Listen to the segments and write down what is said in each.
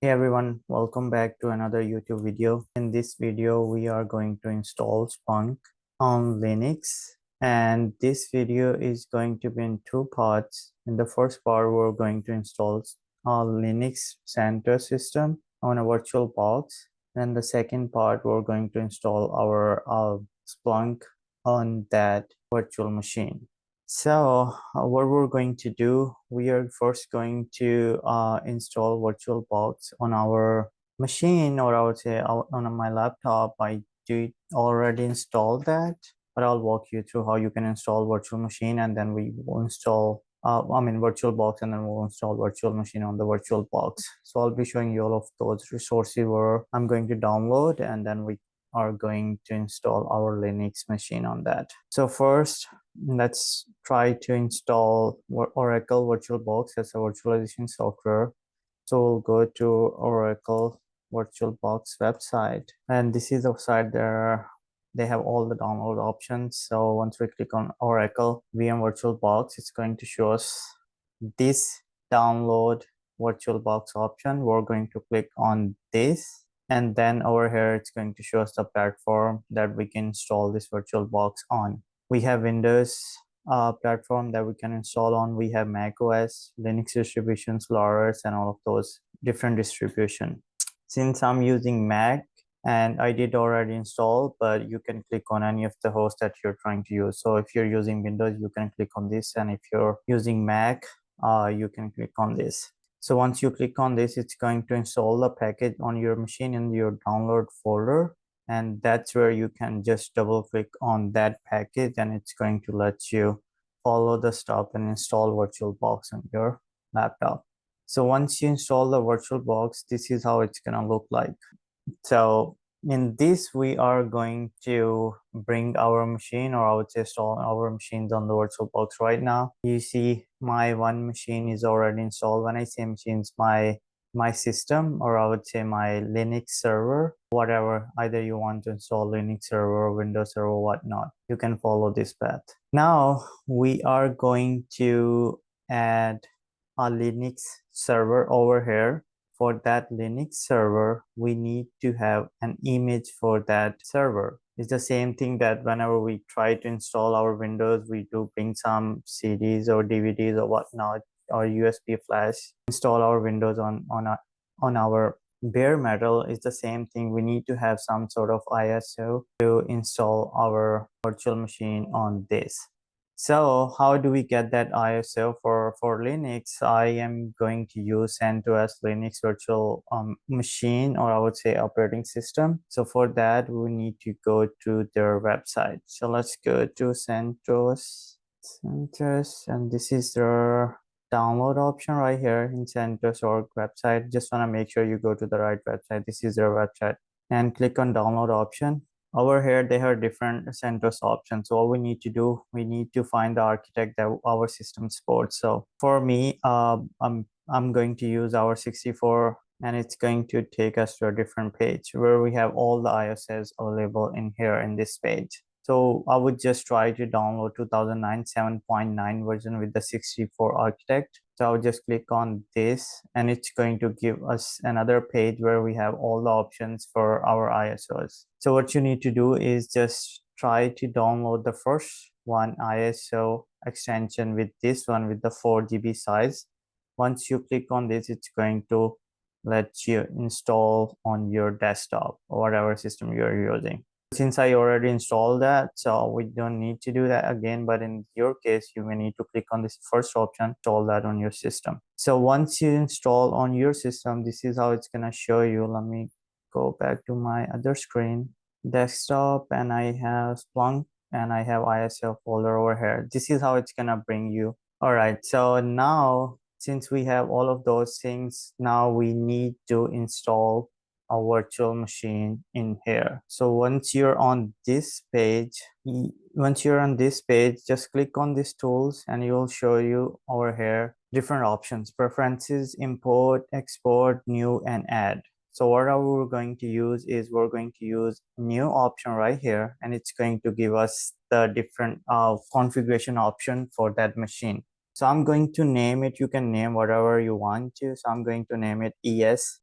Hey everyone, welcome back to another YouTube video. In this video, we are going to install Splunk on Linux. And this video is going to be in two parts. In the first part, we're going to install a Linux Centos system on a virtual box. Then the second part, we're going to install our Splunk on that virtual machine. So what we're going to do, we are first going to install VirtualBox on our machine, or I would say on my laptop. I do already installed that, but I'll walk you through how you can install virtual machine, and then we will install VirtualBox, and then we'll install virtual machine on the VirtualBox. So I'll be showing you all of those resources where I'm going to download, and then we are going to install our Linux machine on that. So first, let's try to install Oracle VirtualBox as a virtualization software. So we'll go to Oracle VirtualBox website, and this is the site there. They have all the download options. So once we click on Oracle VM VirtualBox, it's going to show us this download VirtualBox option. We're going to click on this, and then over here it's going to show us the platform that we can install this VirtualBox on. We have Windows platform that we can install on. We have Mac OS, Linux distributions, LARS, and all of those different distribution. Since I'm using Mac and I did already install, but you can click on any of the hosts that you're trying to use. So if you're using Windows, you can click on this, and if you're using Mac, you can click on this. So once you click on this, it's going to install the package on your machine in your download folder, and that's where you can just double click on that package, and it's going to let you follow the step and install VirtualBox on your laptop. So once you install the VirtualBox, this is how it's gonna look like. So in this, we are going to bring our machine, or I would say install our machines on the VirtualBox right now. You see my one machine is already installed. When I say machines, my system, or I would say my Linux server, whatever, either you want to install Linux server, Windows server, whatnot, you can follow this path. Now we are going to add a Linux server over here. For that Linux server, we need to have an image for that server. It's the same thing that whenever we try to install our Windows, we do bring some CDs or DVDs or whatnot, or USB flash, install our Windows on our bare metal. Is the same thing. We need to have some sort of ISO to install our virtual machine on this. So how do we get that ISO for Linux? I am going to use Centos Linux virtual machine, or I would say operating system. So for that, we need to go to their website. So let's go to Centos, and this is their download option right here in Centos.org website. Just want to make sure you go to the right website. This is their website, and click on download option. Over here, they have different CentOS options. So all we need to do, we need to find the architect that our system supports. So for me, I'm going to use our 64, and it's going to take us to a different page where we have all the ISOs available in here in this page. So I would just try to download 2009 7.9 version with the 64 architect. So I'll just click on this, and it's going to give us another page where we have all the options for our ISOs. So what you need to do is just try to download the first one ISO extension with this one with the 4 GB size. Once you click on this, it's going to let you install on your desktop or whatever system you're using. Since I already installed that, so we don't need to do that again, but in your case, you may need to click on this first option, install that on your system. So once you install on your system, this is how it's gonna show you. Let me go back to my other screen, desktop, and I have Splunk, and I have ISO folder over here. This is how it's gonna bring you. All right, so now since we have all of those things, now we need to install a virtual machine in here. So once you're on this page, just click on these tools, and it will show you over here different options: preferences, import, export, new, and add. So what we're going to use is we're going to use new option right here, and it's going to give us the different configuration option for that machine. So I'm going to name it. You can name whatever you want to. So I'm going to name it ES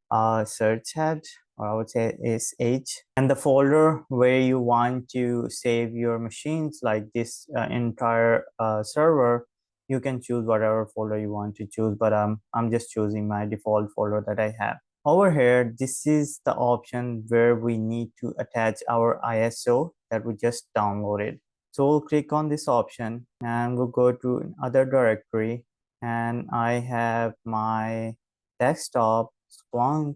search head, or I would say SH. And the folder where you want to save your machines, like this entire server, you can choose whatever folder you want to choose. But I'm just choosing my default folder that I have. Over here, this is the option where we need to attach our ISO that we just downloaded. So we'll click on this option and we'll go to other directory, and I have my desktop Splunk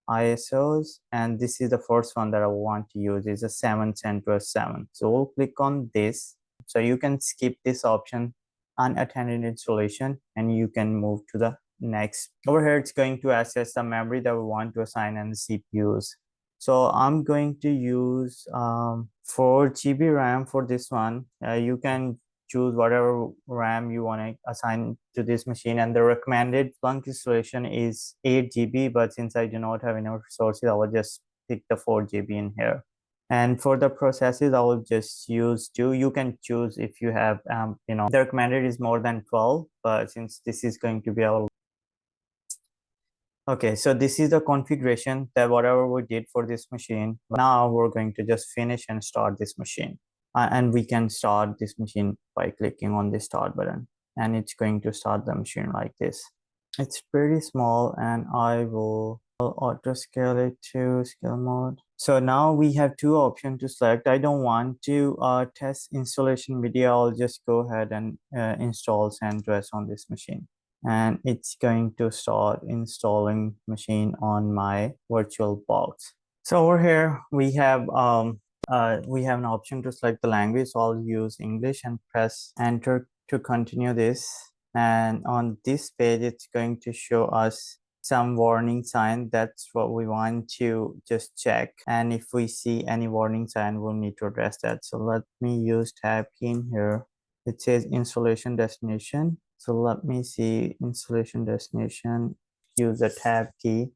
ISOs, and this is the first one that I want to use is a 7 CentOS 7. So we'll click on this. So you can skip this option, unattended installation, and you can move to the next. Over here, it's going to access the memory that we want to assign and the CPUs. So I'm going to use 4 GB RAM for this one. You can choose whatever RAM you want to assign to this machine, and the recommended Splunk installation is 8 GB, but since I do not have enough resources, I will just pick the 4 GB in here. And for the processes, I will just use 2. You can choose if you have, the recommended is more than 12, but since this is going to be our okay, so this is the configuration that whatever we did for this machine. Now we're going to just finish and start this machine. And we can start this machine by clicking on the start button. And it's going to start the machine like this. It's pretty small, and I will auto scale it to scale mode. So now we have 2 options to select. I don't want to test installation video. I'll just go ahead and install CentOS on this machine. And it's going to start installing machine on my virtual box. So over here we have an option to select the language. So I'll use English and press enter to continue this. And on this page, it's going to show us some warning sign. That's what we want to just check. And if we see any warning sign, we'll need to address that. So let me use tab key in here. It says installation destination. So let me see installation destination, use the tab key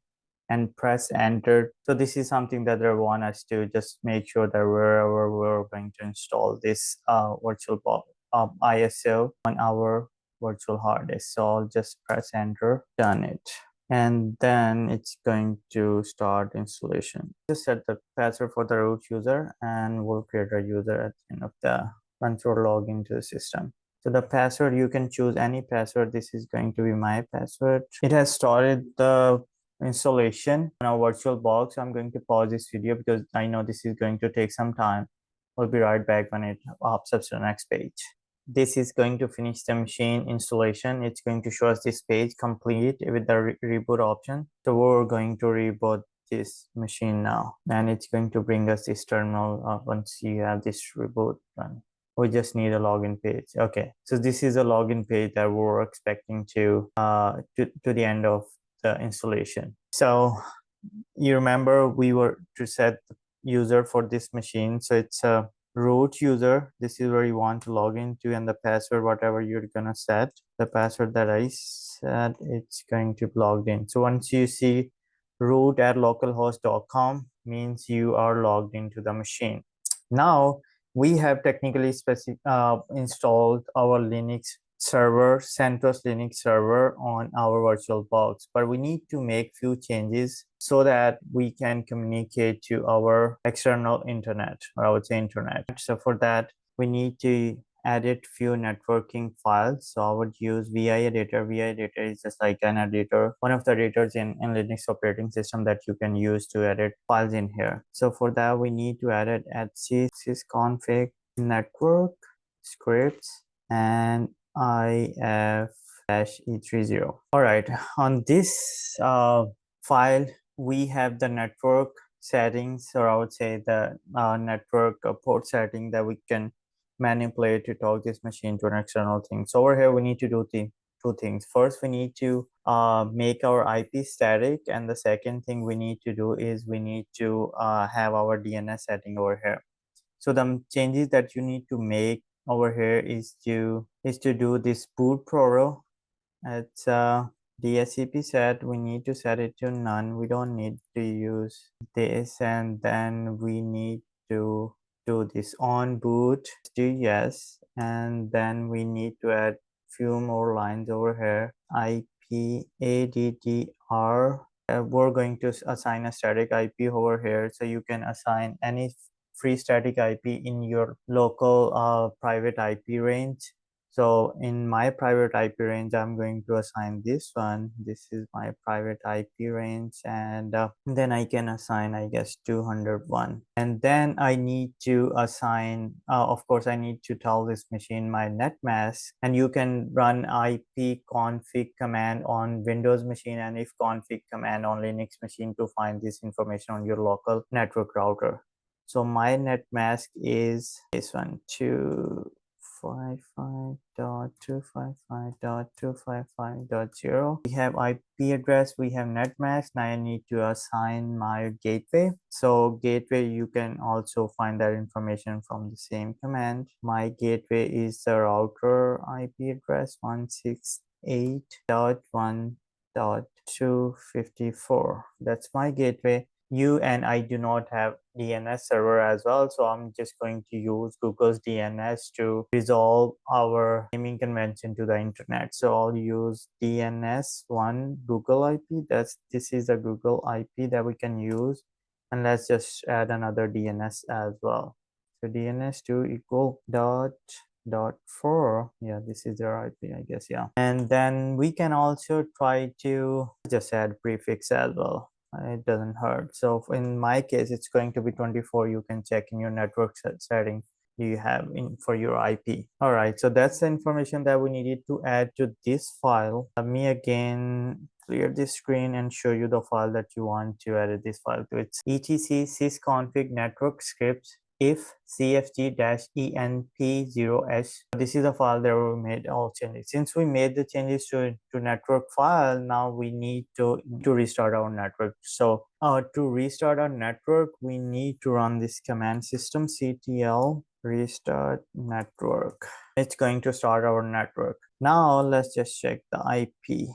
and press enter. So this is something that they want us to just make sure that wherever we're going to install this virtual ISO on our virtual hard disk. So I'll just press enter, done it. And then it's going to start installation. Just set the password for the root user, and we'll create a user at the end of the once we're logged into the system. So the password, you can choose any password. This is going to be my password. It has started the installation on our virtual box. I'm going to pause this video because I know this is going to take some time. We'll be right back when it pops up to the next page. This is going to finish the machine installation. It's going to show us this page complete with the reboot option. So we're going to reboot this machine now, and it's going to bring us this terminal once you have this reboot done. We just need a login page. Okay, so this is a login page that we're expecting to the end of the installation. So you remember we were to set the user for this machine. So it's a root user. This is where you want to log into, and the password, whatever you're gonna set. The password that I set, it's going to be logged in. So once you see root at localhost.com, means you are logged into the machine. Now we have technically installed our Linux server, CentOS Linux server on our virtual box, but we need to make few changes so that we can communicate to our external internet, or I would say internet. So for that, we need to edit few networking files. So I would use VI editor. VI editor is just like an editor, one of the editors in Linux operating system that you can use to edit files in here. So for that, we need to edit at sysconfig network scripts and if-e30. All right, on this file, we have the network settings, or I would say the network port setting that we can manipulate to talk this machine to an external thing. So over here, we need to do two things. First, we need to make our IP static, and the second thing we need to do is we need to have our DNS setting over here. So the changes that you need to make over here is to do this BOOTPROTO. It's DSCP set. We need to set it to none. We don't need to use this, and then we need to do this ONBOOT to yes, and then we need to add few more lines over here. IPADDR. We're going to assign a static IP over here, so you can assign any free static IP in your local private IP range. So in my private IP range, I'm going to assign this one. This is my private IP range, and then I can assign, I guess, 201. And then I need to assign, of course, I need to tell this machine my NETMASK, and you can run ipconfig command on Windows machine and ifconfig command on Linux machine to find this information on your local network router. So my NETMASK is this one, 255.255.255.0. We have IP address, we have NETMASK. Now I need to assign my gateway. So gateway, you can also find that information from the same command. My gateway is the router IP address 168.1.254. That's my gateway. You and I do not have DNS server as well, so I'm just going to use Google's DNS to resolve our naming convention to the internet. So I'll use DNS1 Google IP. This is a Google IP that we can use, and let's just add another DNS as well. So DNS2 equal .4. Yeah, this is their IP, I guess. Yeah, and then we can also try to just add prefix as well. It doesn't hurt. So in my case, it's going to be 24. You can check in your network setting you have in for your IP. All right, so that's the information that we needed to add to this file. Let me again clear this screen and show you the file that you want to edit this file to. It's etc sysconfig network scripts if cfg-enp0s. This is a file that we made all changes. Since we made the changes to network file, now we need to restart our network. So to restart our network, we need to run this command systemctl restart network. It's going to start our network. Now let's just check the IP.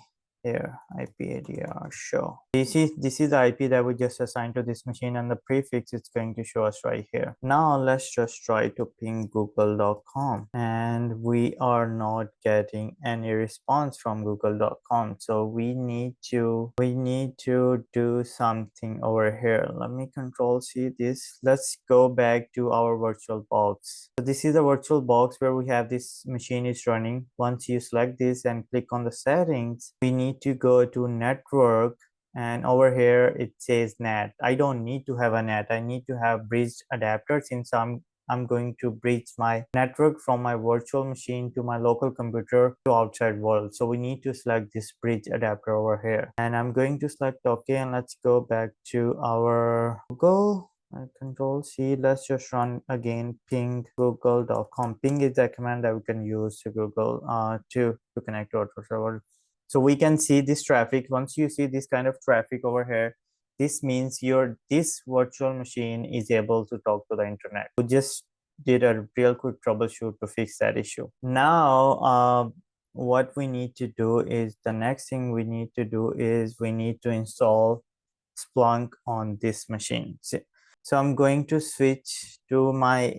Here, IPADDR show. This is the IP that we just assigned to this machine, and the prefix it's going to show us right here. Now let's just try to ping google.com, and we are not getting any response from google.com. So we need to do something over here. Let me control C this. Let's go back to our virtual box. So this is the virtual box where we have this machine is running. Once you select this and click on the settings, we need to go to network, and over here it says NAT. I don't need to have a NAT. I need to have bridged adapter, since I'm going to bridge my network from my virtual machine to my local computer to outside world. So we need to select this bridge adapter over here, and I'm going to select OK, and let's go back to our Google. Control C. Let's just run again ping google.com. Ping is the command that we can use to Google to connect to our server. So we can see this traffic. Once you see this kind of traffic over here, this means this virtual machine is able to talk to the internet. We just did a real quick troubleshoot to fix that issue. Now what we need to do is, the next thing we need to do is we need to install Splunk on this machine. So I'm going to switch to my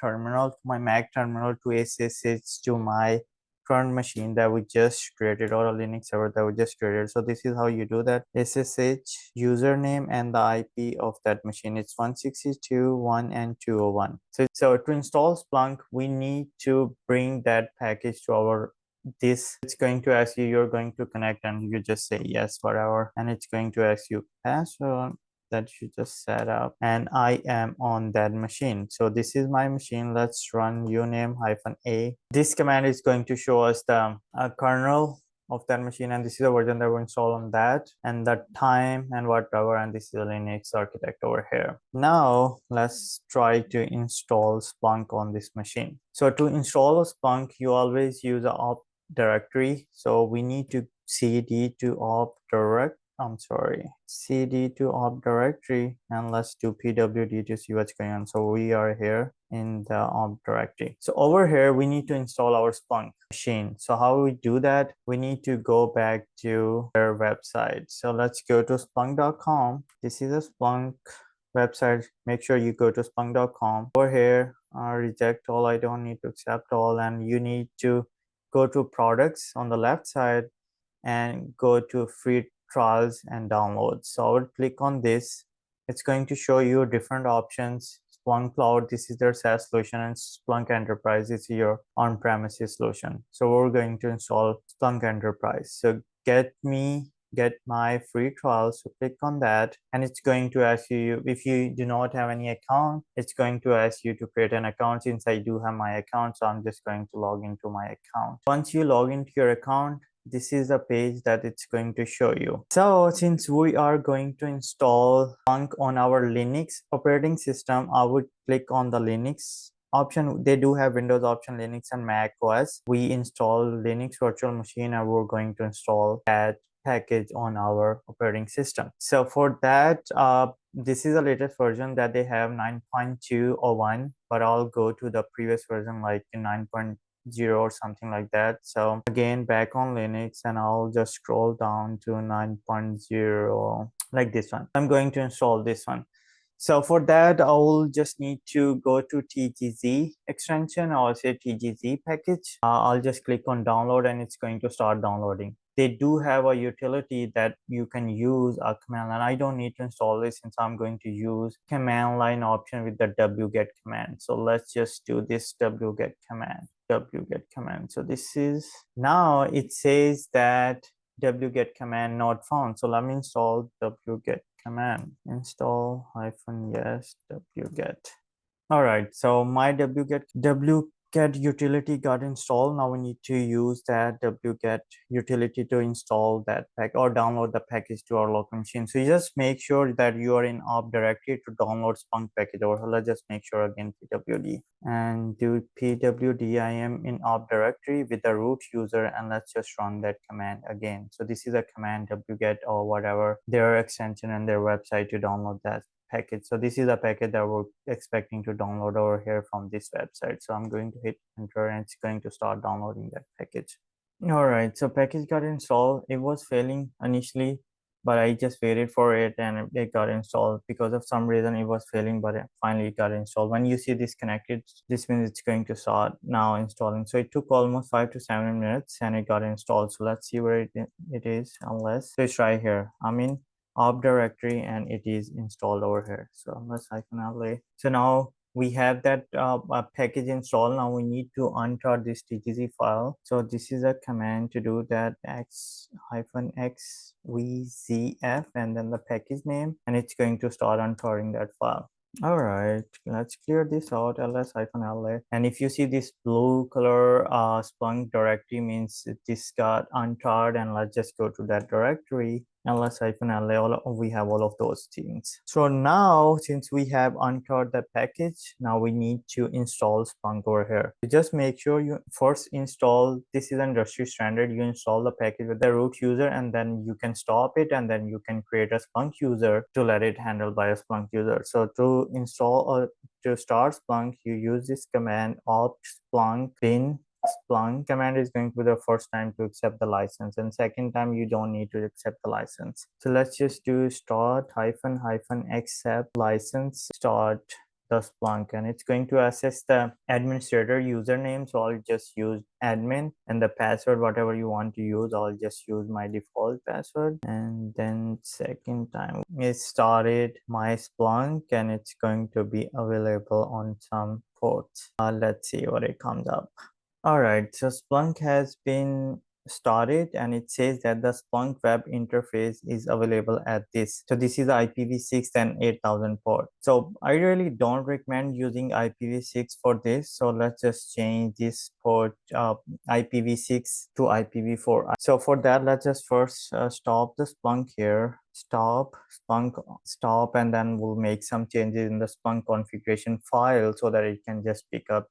terminal, to my Mac terminal, to SSH to my current machine that we just created, or a Linux server that we just created. So this is how you do that. SSH username and the IP of that machine. It's 162.1 and 201. So to install Splunk, we need to bring that package to our it's going to ask you, you're going to connect, and you just say yes, whatever, and it's going to ask you password that you just set up, and I am on that machine. So this is my machine. Let's run uname-a. This command is going to show us the kernel of that machine, and this is the version that we install on that, and the time and whatever, and this is a Linux architect over here. Now let's try to install Splunk on this machine. So to install a Splunk, you always use a opt directory. So we need to cd to opt cd to opt directory, and let's do pwd to see what's going on. So we are here in the opt directory. So over here we need to install our Splunk machine. So how we do that? We need to go back to their website. So let's go to splunk.com. This is a Splunk website. Make sure you go to splunk.com. Over here, reject all, I don't need to accept all, and you need to go to products on the left side and go to free trials and downloads. So I would click on this. It's going to show you different options. Splunk Cloud, this is their SaaS solution, and Splunk Enterprise is your on-premises solution. So we're going to install Splunk Enterprise. So get my free trial. So click on that, and it's going to ask you, if you do not have any account, it's going to ask you to create an account. Since I do have my account, so I'm just going to log into my account. Once you log into your account, this is the page that it's going to show you. So since we are going to install Splunk on our Linux operating system, I would click on the Linux option. They do have Windows option, Linux and Mac OS. We install Linux virtual machine, and we're going to install that package on our operating system. So for that, this is the latest version that they have, 9.201, but I'll go to the previous version like 9.0 or something like that. So again, back on Linux, and I'll just scroll down to 9.0 like this one. I'm going to install this one. So for that, I'll just need to go to TGZ extension, or say TGZ package. I'll just click on download, and it's going to start downloading. They do have a utility that you can use a command line. I don't need to install this since I'm going to use command line option with the wget command. So let's just do this wget command. So this is, now it says that wget command not found. So let me install wget command. Install -yes wget. All right, so my wget utility got installed. Now we need to use that wget utility to install that pack or download the package to our local machine. So you just make sure that you are in op directory to download Splunk package. Or let's just make sure again, pwd, and do pwd. I am in op directory with the root user, and let's just run that command again. So this is a command, wget or whatever their extension and their website, to download that package. So this is a package that we're expecting to download over here from this website. So I'm going to hit enter, and it's going to start downloading that package. All right, so package got installed. It was failing initially, but I just waited for it, and it got installed. Because of some reason it was failing, but it finally got installed. When you see this connected, this means it's going to start now installing. So it took almost 5 to 7 minutes, and it got installed. So let's see where it is. Unless, let's try here. I'm in op directory, and it is installed over here. So let's -la. So now we have that package installed. Now we need to untar this tgz file. So this is a command to do that, -xvzf, and then the package name, and it's going to start untarring that file. All right, let's clear this out, ls-la. And if you see this blue color Splunk directory, means this got untarred, and let's just go to that directory, ls-la. We have all of those things. So now, since we have untarred the package, now we need to install Splunk over here. So just make sure you first install, this is industry standard, you install the package with the root user, and then you can stop it, and then you can create a Splunk user to let it handle by a Splunk user. So to install or to start Splunk, you use this command opt splunk bin. Splunk command is going to be the first time to accept the license, and second time you don't need to accept the license. So let's just do start -accept license start the Splunk, and it's going to assess the administrator username. So I'll just use admin, and the password, whatever you want to use, I'll just use my default password. And then second time it started my Splunk, and it's going to be available on some ports. Let's see what it comes up. All right, so Splunk has been started, and it says that the Splunk web interface is available at this. So this is IPv6 and 8000 port. So I really don't recommend using IPv6 for this. So let's just change this port IPv6 to IPv4. So for that, let's just first stop the Splunk here. Stop Splunk, stop, and then we'll make some changes in the Splunk configuration file so that it can just pick up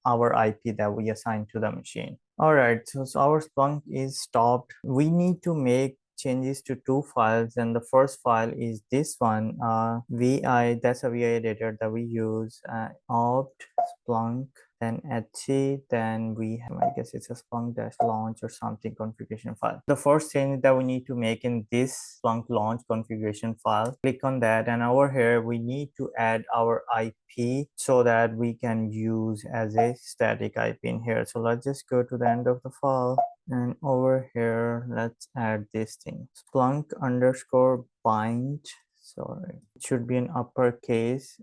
our IP that we assign to the machine. All right, so our Splunk is stopped. We need to make changes to two files, and the first file is this one, vi, that's a vi editor that we use, opt Splunk, then etc, then we have, I guess it's a Splunk dash launch or something configuration file. The first change that we need to make in this Splunk launch configuration file, click on that, and over here we need to add our IP so that we can use as a static IP in here. So let's just go to the end of the file, and over here let's add this thing, Splunk underscore bind, sorry, it should be in uppercase,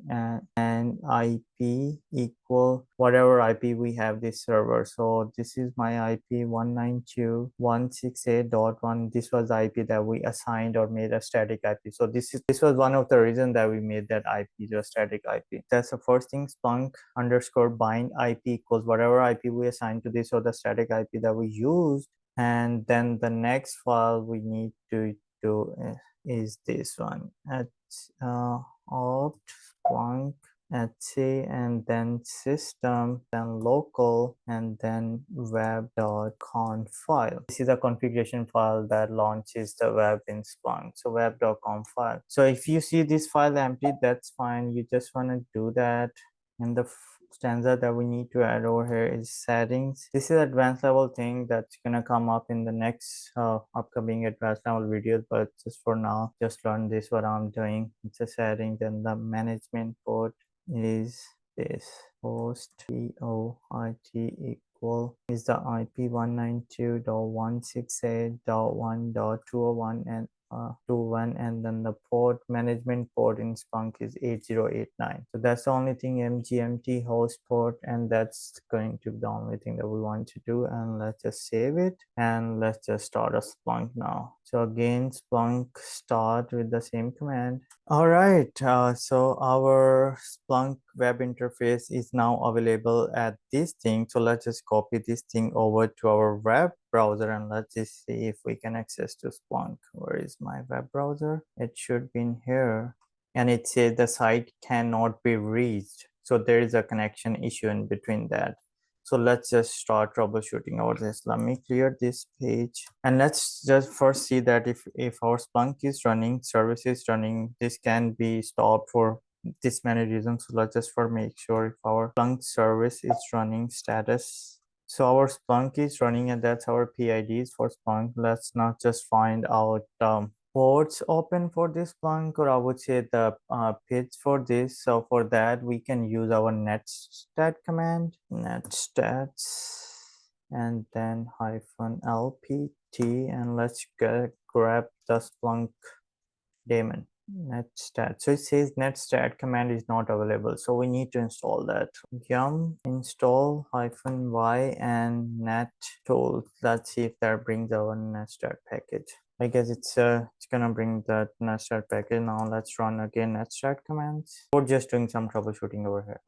and IP equal whatever IP we have this server. So this is my IP 192.168.1. This was the IP that we assigned or made a static IP. So this was one of the reasons that we made that IP to a static IP. That's the first thing. Splunk underscore bind IP equals whatever IP we assigned to this or the static IP that we used. And then the next file we need to do is this one, at opt Splunk etc, and then system, then local, and then web.conf file. This is a configuration file that launches the web in Splunk, so web.conf file. So if you see this file empty, that's fine. You just want to do that. And the stanza that we need to add over here is settings. This is advanced level thing that's gonna come up in the next upcoming advanced level videos, but just for now, just learn this what I'm doing. It's a setting. Then the management port is this, host POIT equal is the IP 192.168.1.201 and 21, and then the port management port in Splunk is 8089. So that's the only thing, mgmt host port, and that's going to be the only thing that we want to do. And let's just save it, and let's just start a Splunk now. So again, Splunk start with the same command. All right, so our Splunk web interface is now available at this thing. So let's just copy this thing over to our web browser, and let's just see if we can access to Splunk. Where is my web browser? It should be in here, and it says the site cannot be reached. So there is a connection issue in between that. So let's just start troubleshooting over this. Let me clear this page, and let's just first see that if our Splunk is running, service is running, this can be stopped for this many reasons. So let's just make sure if our Splunk service is running status. So our Splunk is running, and that's our PIDs for Splunk. Let's not just find out ports open for this Splunk, or I would say the page for this. So for that, we can use our netstat command, netstats, and then -lpt, and let's grab the Splunk daemon netstat. So it says netstat command is not available, so we need to install that. Yum install -y and net tools. Let's see if that brings our netstat package. I guess it's gonna bring that netstat package. Now let's run again netstat commands. We're just doing some troubleshooting over here.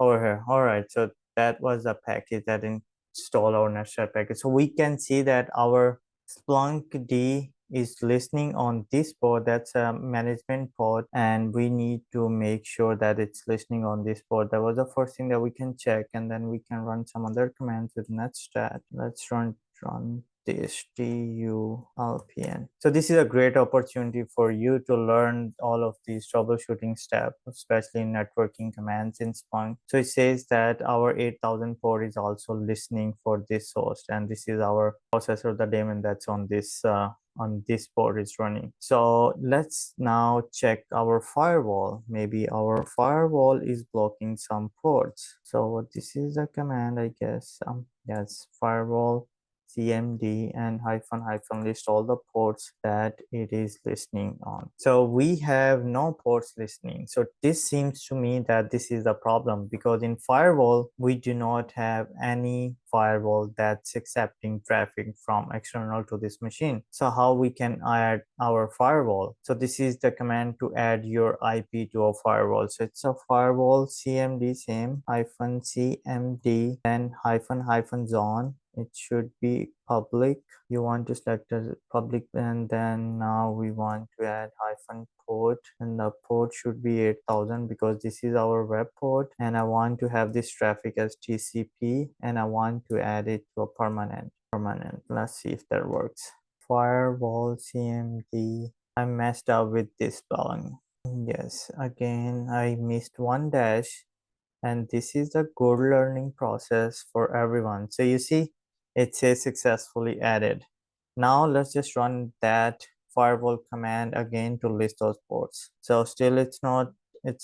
All right, so that was the package that installed our netstat package. So we can see that our Splunk D is listening on this port. That's a management port, and we need to make sure that it's listening on this port. That was the first thing that we can check, and then we can run some other commands with netstat. Let's run this tulpn. So this is a great opportunity for you to learn all of these troubleshooting steps, especially in networking commands in Splunk. So it says that our 8000 port is also listening for this host, and this is our processor, the daemon that's on this port is running. So let's now check our firewall. Maybe our firewall is blocking some ports. So this is a command, I guess. Yes, firewall cmd and -- list all the ports that it is listening on. So we have no ports listening. So this seems to me that this is a problem, because in firewall we do not have any firewall that's accepting traffic from external to this machine. So how we can add our firewall? So this is the command to add your IP to a firewall. So it's a firewall cmd same -cmd then -- it should be public. You want to select as public, and then now we want to add -port, and the port should be 8000 because this is our web port, and I want to have this traffic as TCP, and I want to add it to a permanent. Let's see if that works. firewall cmd. I messed up with this spelling. Yes, again I missed one dash, and this is a good learning process for everyone. So you see, it says successfully added. Now let's just run that firewall command again to list those ports. So still it's not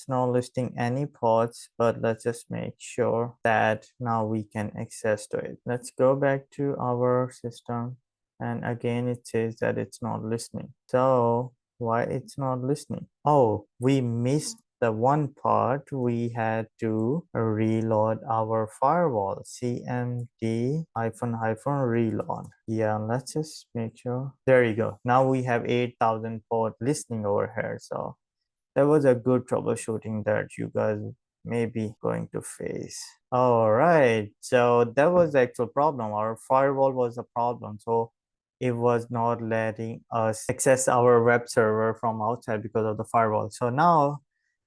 listing any ports, but let's just make sure that now we can access to it. Let's go back to our system, and again it says that it's not listening. So why it's not listening? Oh, we missed the one part. We had to reload our firewall, cmd reload. Yeah, let's just make sure. There you go. Now we have 8,000 port listening over here. So that was a good troubleshooting that you guys may be going to face. All right, so that was the actual problem. Our firewall was a problem, so it was not letting us access our web server from outside because of the firewall. So now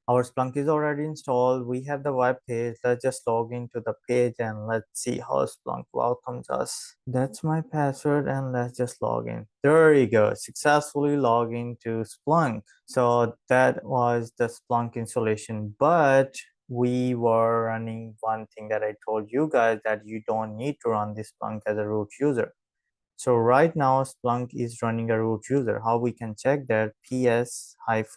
our Splunk is already installed. We have the web page. Let's just log into the page and let's see how Splunk welcomes us. That's my password, and let's just log in. There you go. Successfully log into Splunk. So that was the Splunk installation, but we were running one thing that I told you guys, that you don't need to run this Splunk as a root user. So right now Splunk is running a root user. How we can check that? ps-eaf,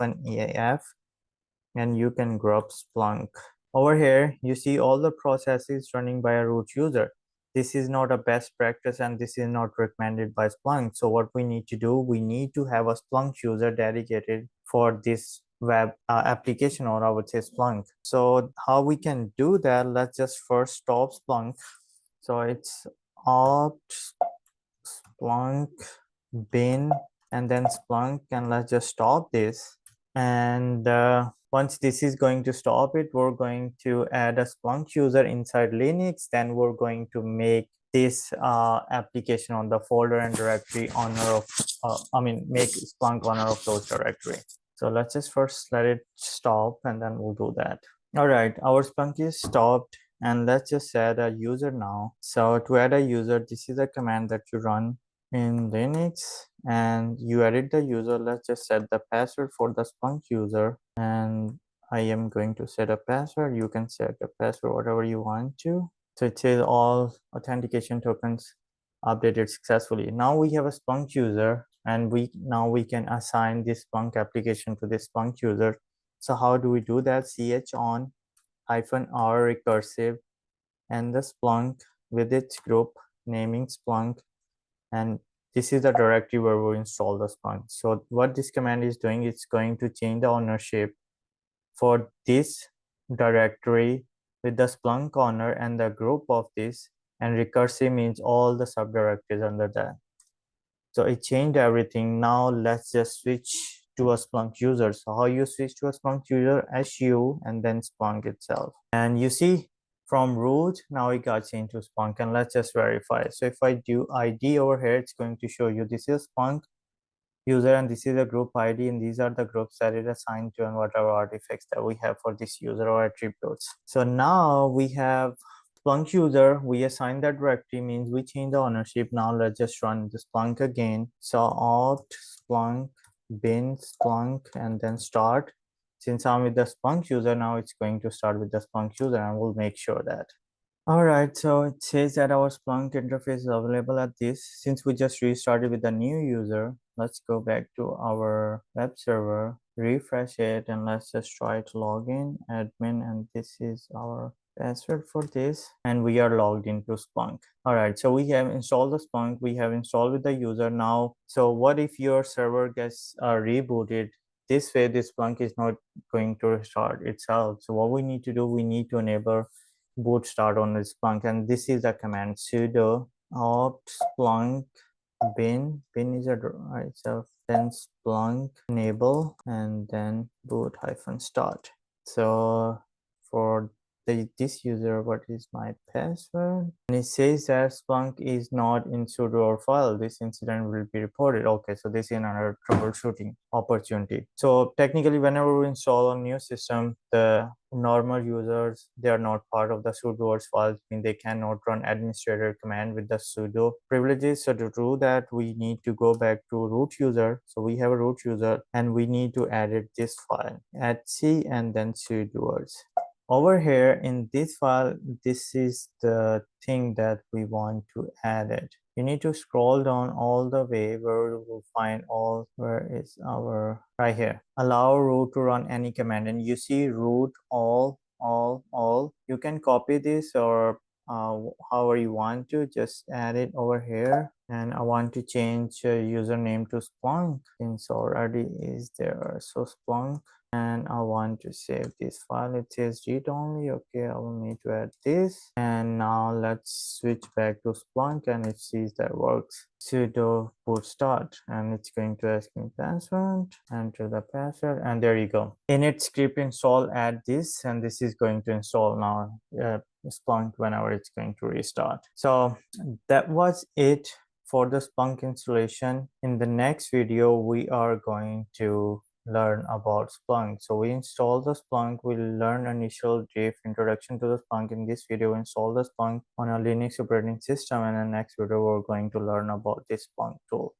and you can grab Splunk. Over here, you see all the processes running by a root user. This is not a best practice, and this is not recommended by Splunk. So what we need to do, we need to have a Splunk user dedicated for this web application, or I would say Splunk. So how we can do that? Let's just first stop Splunk. So it's opt Splunk bin and then Splunk, and let's just stop this. And once this is going to stop it, we're going to add a Splunk user inside Linux. Then we're going to make this application on the folder and directory owner of make Splunk owner of those directory. So let's just first let it stop, and then we'll do that. All right, our Splunk is stopped, and let's just add a user now. So to add a user, this is a command that you run in Linux, and you edit the user. Let's just set the password for the Splunk user, and I am going to set a password. You can set the password whatever you want to. So it says all authentication tokens updated successfully. Now we have a Splunk user, and now we can assign this Splunk application to this Splunk user. So how do we do that? chown -r recursive and the Splunk with its group naming Splunk, and this is the directory where we install the Splunk. So what this command is doing, it's going to change the ownership for this directory with the Splunk owner and the group of this, and recursive means all the subdirectories under that. So it changed everything. Now let's just switch to a Splunk user. So how you switch to a Splunk user? su and then Splunk itself. And you see from root, now it got changed to Splunk, and let's just verify. So if I do ID over here, it's going to show you this is Splunk user and this is a group ID, and these are the groups that it assigned to and whatever artifacts that we have for this user or attributes. So now we have Splunk user, we assign that directory, means we change the ownership. Now let's just run the Splunk again. So opt Splunk bin Splunk and then start. Since I'm with the Splunk user, now it's going to start with the Splunk user, and we'll make sure that. All right, so it says that our Splunk interface is available at this. Since we just restarted with a new user, let's go back to our web server, refresh it, and let's just try to log in, admin, and this is our password for this, and we are logged into Splunk. All right, so we have installed the Splunk, we have installed with the user now. So what if your server gets rebooted? This way, this Splunk is not going to restart itself. So what we need to do, we need to enable boot start on the Splunk, and this is the command sudo opt Splunk bin is a itself, then Splunk enable, and then boot -start. So for this user, what is my password? And it says that Splunk is not in sudoer file. This incident will be reported. Okay, so this is another troubleshooting opportunity. So technically, whenever we install a new system, the normal users, they are not part of the sudoers files, mean they cannot run administrator command with the sudo privileges. So to do that, we need to go back to root user. So we have a root user and we need to edit this file etc and then sudoers. Over here in this file, this is the thing that we want to edit. You need to scroll down all the way where you will find all, where is our, right here, allow root to run any command, and you see root all. You can copy this or however you want to, just add it over here. And I want to change username to Splunk since already is there. So Splunk, and I want to save this file. It says read only. Okay, I will need to add this. And now let's switch back to Splunk, and it sees that works. Sudo boot start, and it's going to ask me password, enter the password, and there you go. Init script install, add this, and this is going to install now Splunk whenever it's going to restart. So that was it for the Splunk installation. In the next video, we are going to learn about Splunk. So we install the Splunk, we'll learn initial brief introduction to the Splunk. In this video, we install the Splunk on a Linux operating system, and in the next video, we're going to learn about this Splunk tool.